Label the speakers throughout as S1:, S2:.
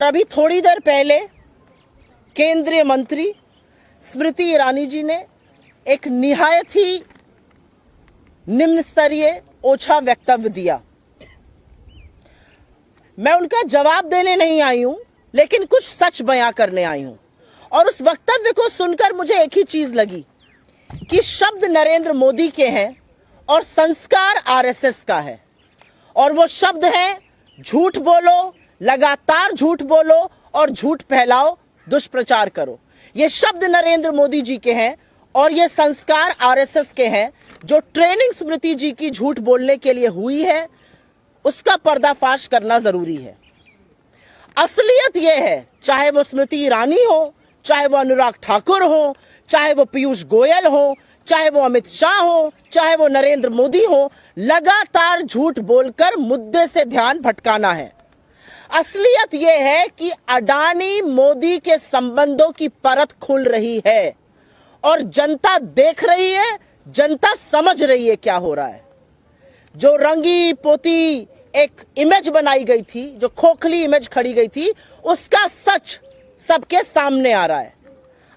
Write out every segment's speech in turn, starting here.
S1: अभी थोड़ी देर पहले केंद्रीय मंत्री स्मृति ईरानी जी ने एक निहायत ही निम्न स्तरीय ओछा वक्तव्य दिया। मैं उनका जवाब देने नहीं आई हूं, लेकिन कुछ सच बयां करने आई हूं। और उस वक्तव्य को सुनकर मुझे एक ही चीज लगी कि शब्द नरेंद्र मोदी के हैं और संस्कार आरएसएस का है। और वो शब्द है झूठ बोलो, लगातार झूठ बोलो और झूठ फैलाओ, दुष्प्रचार करो। ये शब्द नरेंद्र मोदी जी के हैं और ये संस्कार आरएसएस के हैं। जो ट्रेनिंग स्मृति जी की झूठ बोलने के लिए हुई है, उसका पर्दाफाश करना जरूरी है। असलियत यह है, चाहे वो स्मृति ईरानी हो, चाहे वो अनुराग ठाकुर हो, चाहे वो पीयूष गोयल हो, चाहे वो अमित शाह हो, चाहे वो नरेंद्र मोदी हो, लगातार झूठ बोलकर मुद्दे से ध्यान भटकाना है। असलियत यह है कि अडानी मोदी के संबंधों की परत खुल रही है और जनता देख रही है, जनता समझ रही है क्या हो रहा है। जो रंगी पोती एक इमेज बनाई गई थी, जो खोखली इमेज खड़ी गई थी, उसका सच सबके सामने आ रहा है।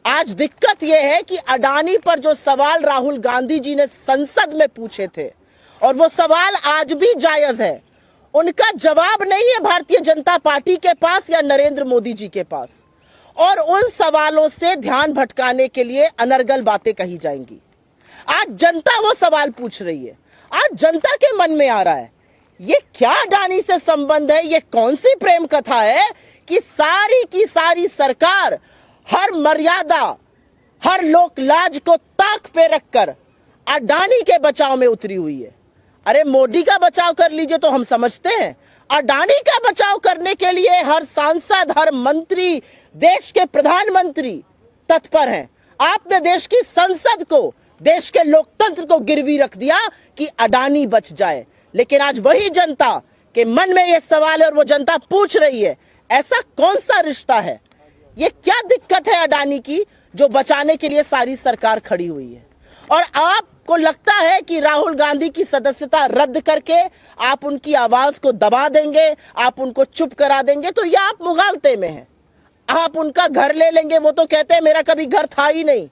S1: आज दिक्कत यह है कि अडानी पर जो सवाल राहुल गांधी जी ने संसद में पूछे थे, और वो सवाल आज भी जायज है, उनका जवाब नहीं है भारतीय जनता पार्टी के पास या नरेंद्र मोदी जी के पास। और उन सवालों से ध्यान भटकाने के लिए अनर्गल बातें कही जाएंगी। आज जनता वो सवाल पूछ रही है। आज जनता के मन में आ रहा है, ये क्या अडानी से संबंध है, ये कौन सी प्रेम कथा है कि सारी की सारी सरकार हर मर्यादा, हर लोक लाज को ताक पे रखकर अडानी के बचाव में उतरी हुई है। अरे मोदी का बचाव कर लीजिए तो हम समझते हैं, अडानी का बचाव करने के लिए हर सांसद, हर मंत्री, देश के प्रधानमंत्री तत्पर हैं। आपने देश की संसद को, देश के लोकतंत्र को गिरवी रख दिया कि अडानी बच जाए। लेकिन आज वही जनता के मन में यह सवाल है और वो जनता पूछ रही है, ऐसा कौन सा रिश्ता है, ये क्या दिक्कत है अडानी की जो बचाने के लिए सारी सरकार खड़ी हुई है। और आपको लगता है कि राहुल गांधी की सदस्यता रद्द करके आप उनकी आवाज को दबा देंगे, आप उनको चुप करा देंगे, तो यह आप मुगालते में हैं। आप उनका घर ले लेंगे, वो तो कहते हैं मेरा कभी घर था ही नहीं।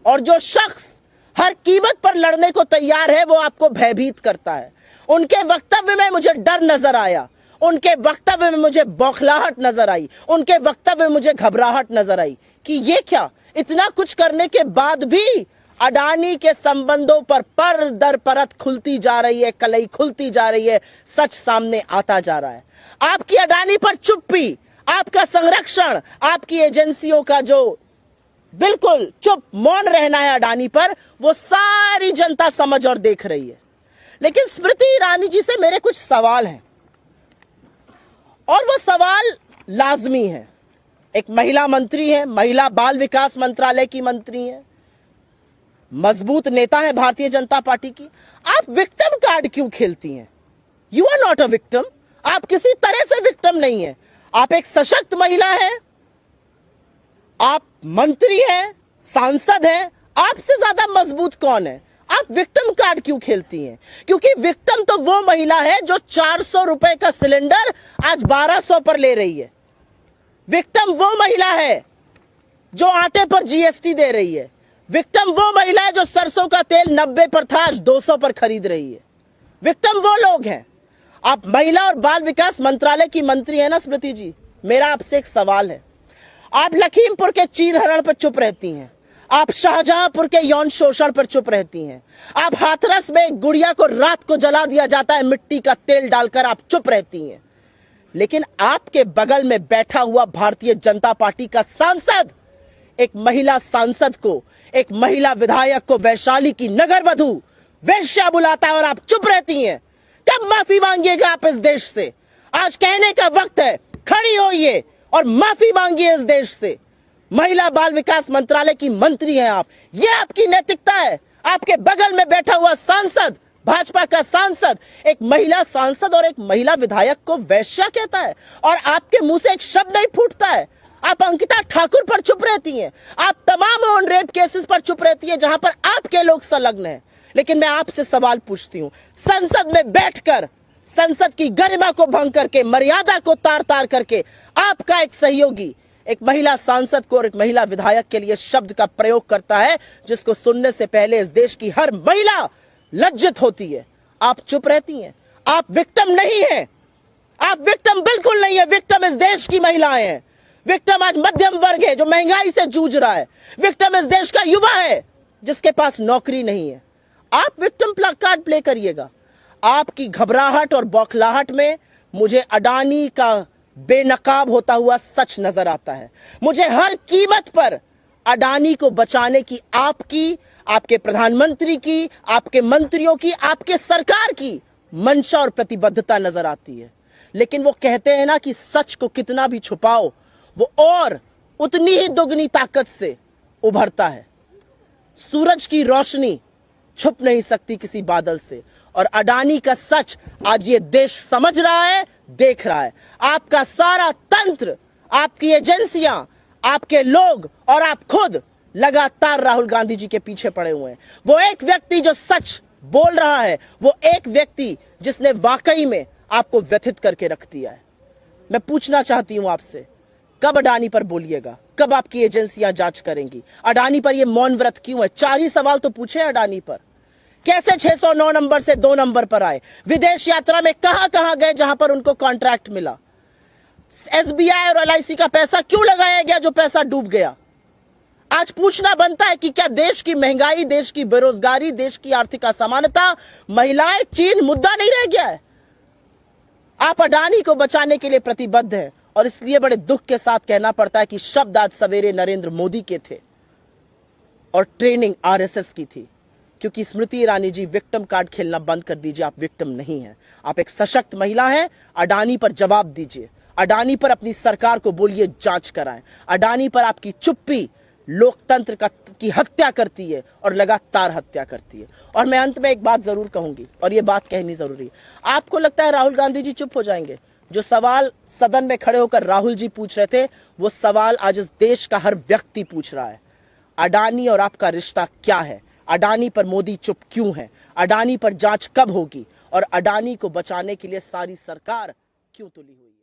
S1: और जो शख्स हर कीमत पर लड़ने को तैयार है, वो आपको भयभीत करता है। उनके वक्तव्य में मुझे डर नजर आया, उनके वक्तव्य में मुझे बौखलाहट नजर आई, उनके वक्तव्य में मुझे घबराहट नजर आई कि ये क्या, इतना कुछ करने के बाद भी अडानी के संबंधों पर दर परत खुलती जा रही है, कलई खुलती जा रही है, सच सामने आता जा रहा है। आपकी अडानी पर चुप्पी, आपका संरक्षण, आपकी एजेंसियों का जो बिल्कुल चुप मौन रहना है अडानी पर, वो सारी जनता समझ और देख रही है। लेकिन स्मृति ईरानी जी से मेरे कुछ सवाल हैं और वो सवाल लाजमी है। एक महिला मंत्री है, महिला बाल विकास मंत्रालय की मंत्री है, मजबूत नेता है भारतीय जनता पार्टी की। आप विक्टिम कार्ड क्यों खेलती हैं? You are not a victim. आप किसी तरह से विक्टिम नहीं है। आप एक सशक्त महिला है, आप मंत्री हैं, सांसद हैं, आपसे ज्यादा मजबूत कौन है? आप विक्टिम कार्ड क्यों खेलती हैं? क्योंकि विक्टिम तो वो महिला है जो 400 रुपए का सिलेंडर आज 1200 पर ले रही है। विक्टिम वो महिला है जो आटे पर जीएसटी दे रही है। विक्टिम वो महिला है जो सरसों का तेल 90 पर था, आज 200 पर खरीद रही है। विक्टिम वो लोग हैं। आप महिला और बाल विकास मंत्रालय की मंत्री है ना स्मृति जी, मेरा आपसे एक सवाल है। आप लखीमपुर के चीरहरण पर चुप रहती हैं, आप शाहजहांपुर के यौन शोषण पर चुप रहती हैं, आप हाथरस में एक गुड़िया को रात को जला दिया जाता है मिट्टी का तेल डालकर, आप चुप रहती हैं। लेकिन आपके बगल में बैठा हुआ भारतीय जनता पार्टी का सांसद एक महिला सांसद को, एक महिला विधायक को वैशाली की नगर वधू वेश्या बुलाता है और आप चुप रहती हैं। कब माफी मांगिएगा आप इस देश से? आज कहने का वक्त है, खड़ी होइए और माफी मांगिए इस देश से। महिला बाल विकास मंत्रालय की मंत्री हैं आप, ये आपकी नैतिकता है? आपके बगल में बैठा हुआ सांसद, भाजपा का सांसद, एक महिला सांसद और एक महिला विधायक को वैश्या कहता है और आपके मुंह से एक शब्द नहीं फूटता है। आप अंकिता ठाकुर पर चुप रहती हैं, आप तमाम ऑन रेप केसेस पर चुप रहती हैं जहां पर आपके लोग संलग्न हैं। लेकिन मैं आपसे सवाल पूछती हूं, संसद में बैठकर संसद की गरिमा को भंग करके, मर्यादा को तार तार करके आपका एक सहयोगी एक महिला सांसद को और एक महिला विधायक के लिए शब्द का प्रयोग करता है जिसको सुनने से पहले इस देश की हर महिला लज्जित होती है। आप चुप रहती हैं। आप विक्टिम नहीं हैं। आप विक्टिम बिल्कुल नहीं है। विक्टिम इस देश की महिलाएं हैं। विक्टिम आज मध्यम वर्ग है जो महंगाई से जूझ रहा है। विक्टिम इस देश का युवा है जिसके पास नौकरी नहीं है। आप विक्टिम कार्ड प्ले करिएगा। आपकी घबराहट और बौखलाहट में मुझे अडानी का बेनकाब होता हुआ सच नजर आता है। मुझे हर कीमत पर अडानी को बचाने की आपकी, आपके प्रधानमंत्री की, आपके मंत्रियों की, आपके सरकार की मंशा और प्रतिबद्धता नजर आती है। लेकिन वो कहते हैं ना कि सच को कितना भी छुपाओ वो और उतनी ही दुगनी ताकत से उभरता है। सूरज की रोशनी छुप नहीं सकती किसी बादल से, और अडानी का सच आज ये देश समझ रहा है, देख रहा है। आपका सारा तंत्र, आपकी एजेंसियां, आपके लोग और आप खुद लगातार राहुल गांधी जी के पीछे पड़े हुए हैं। वो एक व्यक्ति जो सच बोल रहा है, वो एक व्यक्ति जिसने वाकई में आपको व्यथित करके रख दिया है। मैं पूछना चाहती हूं आपसे, कब अडानी पर बोलिएगा? कब आपकी एजेंसियां जांच करेंगी? अडानी पर ये मौन व्रत क्यों है? 4 ही सवाल तो पूछे अडानी पर। कैसे 609 नंबर से 2 नंबर पर आए? विदेश यात्रा में कहां गए जहां पर उनको कॉन्ट्रैक्ट मिला? एसबीआई और एलआईसी का पैसा क्यों लगाया गया जो पैसा डूब गया? आज पूछना बनता है कि क्या देश की महंगाई, देश की बेरोजगारी, देश की आर्थिक असमानता, महिलाएं, चीन मुद्दा नहीं रह गया है? आप अडानी को बचाने के लिए प्रतिबद्ध हैं, और इसलिए बड़े दुख के साथ कहना पड़ता है कि शब्द आज सवेरे नरेंद्र मोदी के थे और ट्रेनिंग आरएसएस की थी। क्योंकि स्मृति ईरानी जी, विक्टिम कार्ड खेलना बंद कर दीजिए। आप विक्टिम नहीं हैं, आप एक सशक्त महिला हैं। अडानी पर जवाब दीजिए। अडानी पर अपनी सरकार को बोलिए जांच कराएं। अडानी पर आपकी चुप्पी लोकतंत्र की हत्या करती है और लगातार हत्या करती है। और मैं अंत में एक बात जरूर कहूंगी, और यह बात कहनी जरूरी है। आपको लगता है राहुल गांधी जी चुप हो जाएंगे? जो सवाल सदन में खड़े होकर राहुल जी पूछ रहे थे, वो सवाल आज इस देश का हर व्यक्ति पूछ रहा है। अडानी और आपका रिश्ता क्या है? अडानी पर मोदी चुप क्यों है? अडानी पर जांच कब होगी? और अडानी को बचाने के लिए सारी सरकार क्यों तुली हुई है?